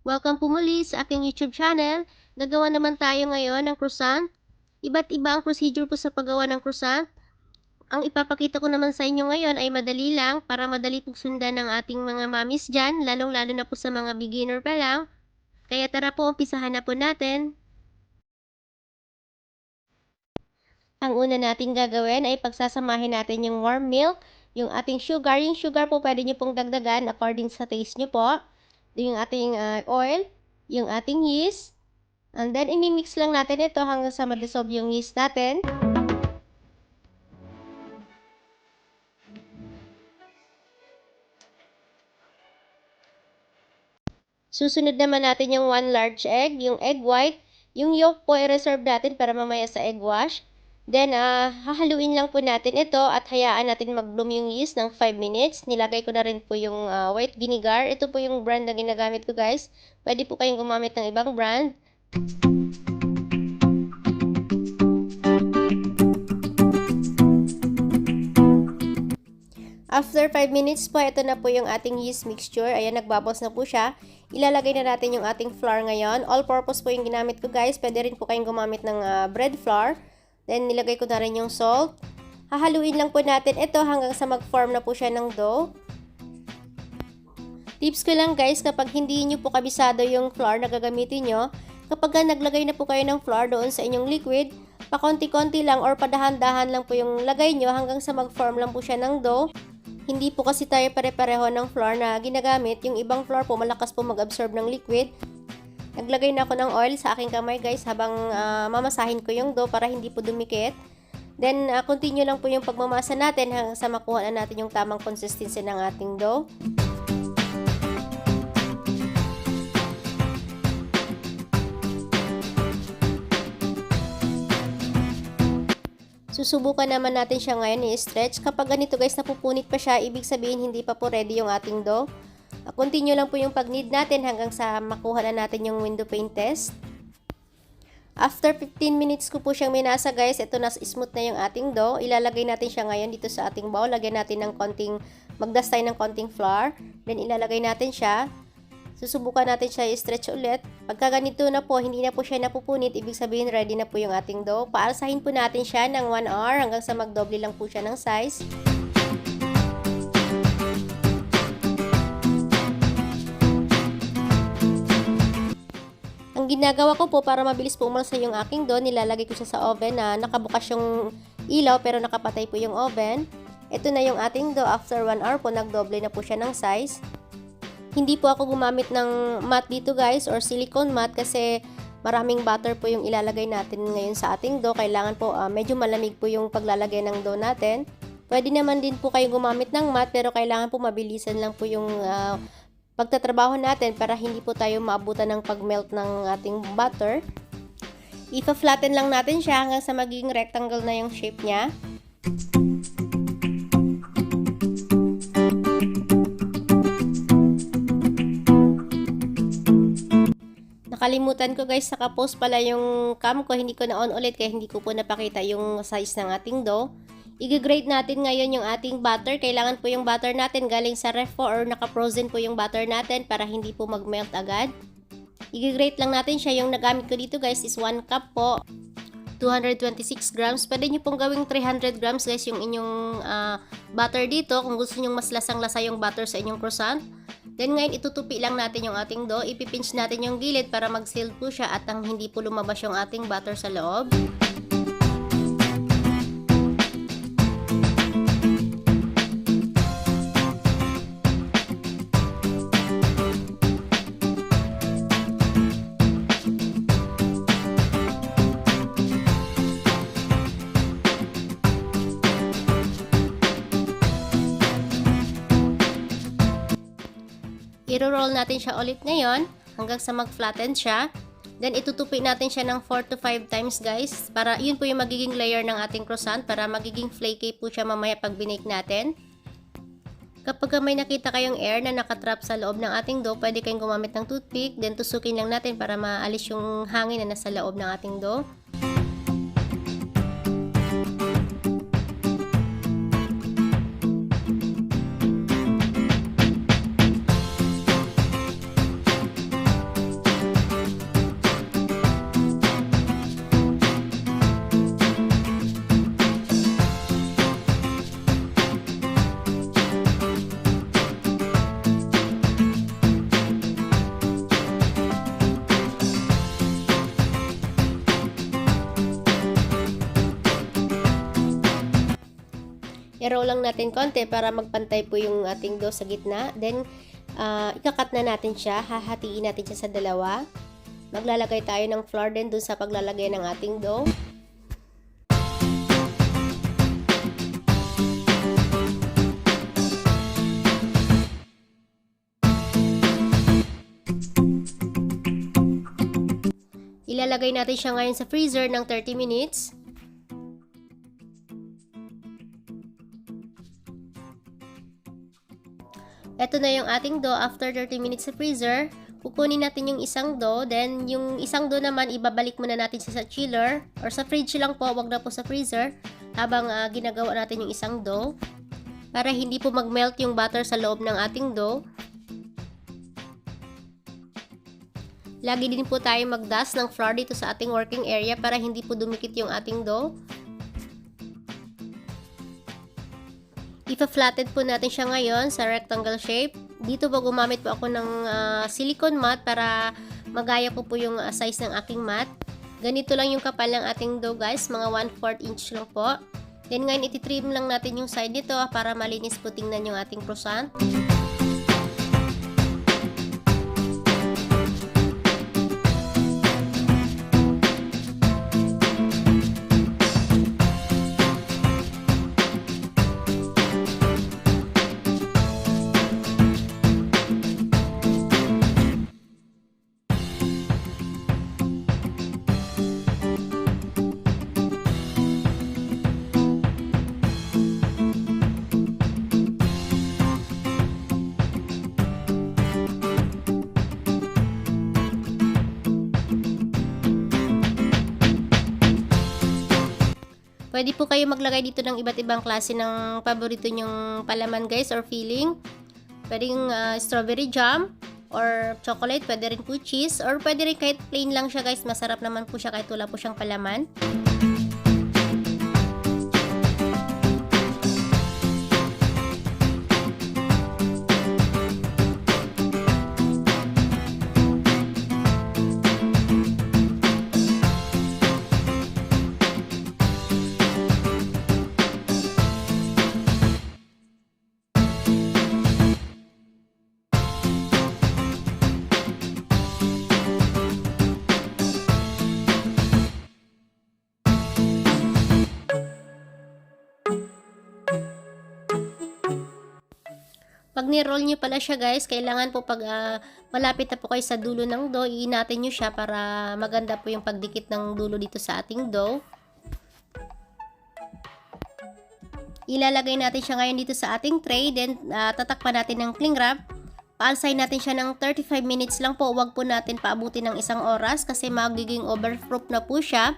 Welcome po muli sa aking YouTube channel. Gagawa naman tayo ngayon ng croissant. Iba't iba ang procedure po sa paggawa ng croissant. Ang ipapakita ko naman sa inyo ngayon ay madali lang para madali pong sundan ng ating mga mamis dyan, lalong-lalo na po sa mga beginner pa lang. Kaya tara po, umpisahan na po natin. Ang una nating gagawin ay pagsasamahin natin yung warm milk, yung ating sugar. Yung sugar po pwede nyo pong dagdagan according sa taste nyo po. Yung ating oil, yung ating yeast. And then, imimix lang natin ito hanggang sa ma-dissolve yung yeast natin. Susunod naman natin yung 1 large egg, yung egg white. Yung yolk po i-reserve natin para mamaya sa egg wash. Then, hahaluin lang po natin ito at hayaan natin mag-bloom yung yeast ng 5 minutes. Nilagay ko na rin po yung white vinegar. Ito po yung brand na ginagamit ko, guys. Pwede po kayong gumamit ng ibang brand. After 5 minutes po, ito na po yung ating yeast mixture. Ayan, nagbubbles na po siya. Ilalagay na natin yung ating flour ngayon. All-purpose po yung ginamit ko, guys. Pwede rin po kayong gumamit ng bread flour. Then, nilagay ko na rin yung salt. Hahaluin lang po natin ito hanggang sa mag-form na po siya ng dough. Tips ko lang, guys, kapag hindi nyo po kabisado yung flour na gagamitin nyo, kapag naglagay na po kayo ng flour doon sa inyong liquid, pakonti-konti lang or padahan-dahan lang po yung lagay nyo hanggang sa mag-form lang po siya ng dough. Hindi po kasi tayo pare-pareho ng flour na ginagamit. Yung ibang flour po malakas po mag-absorb ng liquid. Naglagay na ako ng oil sa aking kamay, guys, habang mamasahin ko yung dough para hindi po dumikit. Then, continue lang po yung pagmamasa natin hanggang sa makuha na natin yung tamang consistency ng ating dough. Susubukan naman natin siya ngayon i-stretch. Kapag ganito, guys, napupunit pa siya, ibig sabihin hindi pa po ready yung ating dough. Continue lang po yung pag-knead natin hanggang sa makuha na natin yung window pane test. After 15 minutes ko po siyang minasa, guys, ito na smooth na yung ating dough. Ilalagay natin siya ngayon dito sa ating bowl. Lagyan natin ng konting, magdust tayo ng konting flour. Then ilalagay natin siya. Susubukan natin siya i-stretch ulit. Pagka ganito na po, hindi na po siya napupunit, ibig sabihin ready na po yung ating dough. Paalsahin po natin siya ng 1 hour hanggang sa magdoble lang po siya ng size. Ang ginagawa ko po para mabilis po umalsa yung aking dough, nilalagay ko siya sa oven na nakabukas yung ilaw pero nakapatay po yung oven. Ito na yung ating dough. After 1 hour po, nagdoble na po siya ng size. Hindi po ako gumamit ng mat dito, guys, or silicone mat kasi maraming butter po yung ilalagay natin ngayon sa ating dough. Kailangan po medyo malamig po yung paglalagay ng dough natin. Pwede naman din po kayong gumamit ng mat pero kailangan po mabilisan lang po yung pagtatrabaho natin para hindi po tayo maabutan ng pag-melt ng ating butter. Ipa-flatten lang natin siya hanggang sa magiging rectangle na yung shape niya. Nakalimutan ko, guys, naka-post pala yung cam ko, hindi ko na-on ulit kaya hindi ko po napakita yung size ng ating dough. I-grate natin ngayon yung ating butter. Kailangan po yung butter natin galing sa ref po or naka-frozen po yung butter natin para hindi po mag-melt agad. I-grate lang natin siya. Yung nagamit ko dito, guys, is 1 cup po. 226 grams. Pwede nyo pong gawing 300 grams, guys, yung inyong butter dito kung gusto nyo mas lasang-lasa yung butter sa inyong croissant. Then ngayon, itutupi lang natin yung ating dough. Ipipinch natin yung gilid para mag-seal po siya at hindi po lumabas yung ating butter sa loob. I-roll natin siya ulit ngayon hanggang sa mag-flatten siya. Then, itutupi natin siya ng 4 to 5 times, guys. Para, yun po yung magiging layer ng ating croissant para magiging flaky po siya mamaya pag binake natin. Kapag may nakita kayong air na nakatrap sa loob ng ating dough, pwede kayong gumamit ng toothpick. Then, tusukin lang natin para maalis yung hangin na nasa loob ng ating dough. I-roll lang natin konti para magpantay po yung ating dough sa gitna. Then, ikakat na natin siya. Hahatiin natin siya sa dalawa. Maglalagay tayo ng flour din dun sa paglalagay ng ating dough. Ilalagay natin siya ngayon sa freezer ng 30 minutes. Ito na yung ating dough after 30 minutes sa freezer. Kukunin natin yung isang dough, then yung isang dough naman ibabalik muna natin sa chiller or sa fridge lang po, wag na po sa freezer habang ginagawa natin yung isang dough para hindi po mag-melt yung butter sa loob ng ating dough. Lagi din po tayo mag-dust ng flour dito sa ating working area para hindi po dumikit yung ating dough. Ipa-flatted po natin siya ngayon sa rectangle shape. Dito po gumamit po ako ng silicone mat para magaya ko po yung size ng aking mat. Ganito lang yung kapal ng ating dough guys, mga 1/4 inch lang po. Then ngayon ititrim lang natin yung side nito para malinis po tingnan yung ating croissant. Pwede po kayo maglagay dito ng iba't ibang klase ng paborito nyong palaman guys or filling. Pwedeng strawberry jam or chocolate, pwede rin po cheese or pwede rin kahit plain lang siya guys. Masarap naman po siya kahit wala po siyang palaman. Pag ni-roll nyo pala siya guys, kailangan po pag malapit na po kayo sa dulo ng dough, iinatin nyo siya para maganda po yung pagdikit ng dulo dito sa ating dough. Ilalagay natin siya ngayon dito sa ating tray, then tatakpan natin ng cling wrap. Paalsay natin siya ng 35 minutes lang po, huwag po natin paabutin ng 1 oras kasi magiging overproof na po siya.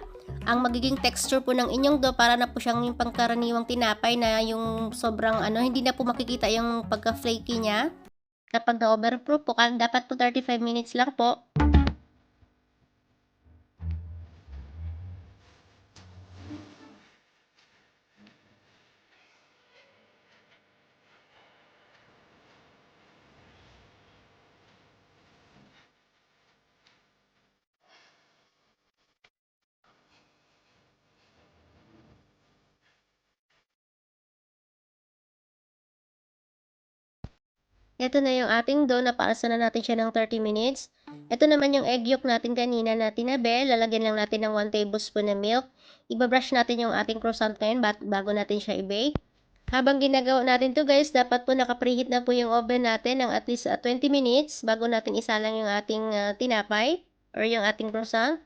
Ang magiging texture po ng inyong dough para na po siyang yung pangkaraniwang tinapay na yung sobrang hindi na po makikita yung pagka-flaky niya. Kapag na-overproof po, dapat po 35 minutes lang po. Ito na yung ating dough, napaalsa na natin siya ng 30 minutes. Ito naman yung egg yolk natin kanina na tinabi. Lalagyan lang natin ng 1 tablespoon na milk. Ibabrush natin yung ating croissant ngayon bago natin siya i-bake. Habang ginagawa natin to guys, dapat po naka-preheat na po yung oven natin ng at least 20 minutes bago natin isalang yung ating tinapay or yung ating croissant.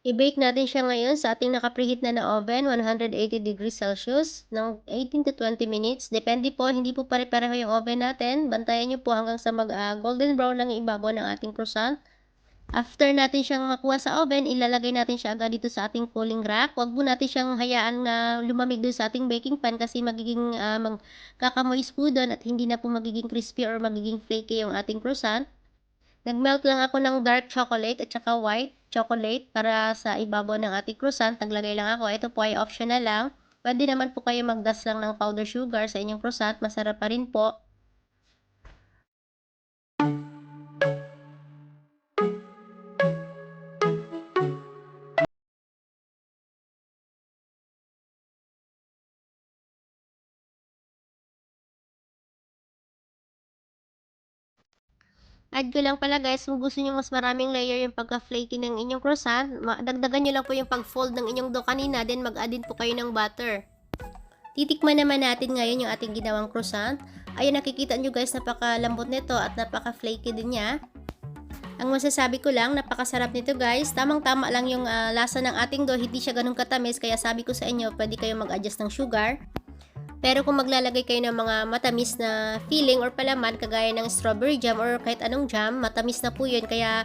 I-bake natin siya ngayon sa ating naka-preheat na oven, 180 degrees Celsius, ng 18 to 20 minutes. Depende po, hindi po pare-pareho yung oven natin. Bantayan nyo po hanggang sa mag-golden brown lang yung ibabaw ng ating croissant. After natin siyang makuha sa oven, ilalagay natin siya agad dito sa ating cooling rack. Huwag po natin siyang hayaan na lumamig doon sa ating baking pan kasi magiging kakamoist po doon at hindi na po magiging crispy or magiging flaky yung ating croissant. Nag-melt lang ako ng dark chocolate at saka white chocolate para sa ibabaw ng ating croissant. Naglagay lang ako. Ito po ay optional lang. Pwede naman po kayo mag-dust lang ng powder sugar sa inyong croissant. Masarap pa rin po. Add ko lang pala guys, kung gusto nyo mas maraming layer yung pagka-flaky ng inyong croissant, dagdagan nyo lang po yung pag-fold ng inyong dough kanina, then mag-add din po kayo ng butter. Titikman naman natin ngayon yung ating ginawang croissant. Ayun, nakikita nyo guys, napakalambot nito at napaka-flaky din niya. Ang masasabi ko lang, napakasarap nito guys. Tamang-tama lang yung lasa ng ating dough, hindi siya ganun katamis, kaya sabi ko sa inyo, pwede kayo mag-adjust ng sugar. Pero kung maglalagay kayo ng mga matamis na filling or palaman, kagaya ng strawberry jam or kahit anong jam, matamis na po yun. Kaya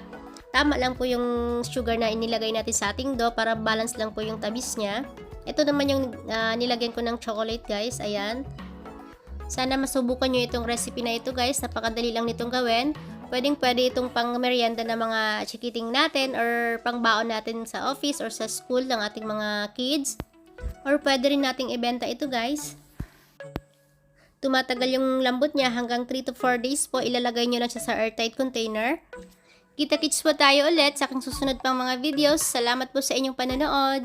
tama lang po yung sugar na inilagay natin sa ating dough para balance lang po yung tamis niya. Ito naman yung nilagyan ko ng chocolate guys, ayan. Sana masubukan nyo itong recipe na ito guys, napakadali lang nitong gawin. Pwede itong pang merienda ng mga chikiting natin or pang baon natin sa office or sa school ng ating mga kids. Or pwede rin nating ibenta ito guys. Tumatagal yung lambot niya hanggang 3 to 4 days po. Ilalagay nyo lang siya sa airtight container. Kita-kits po tayo ulit sa aking susunod pang mga videos. Salamat po sa inyong panonood.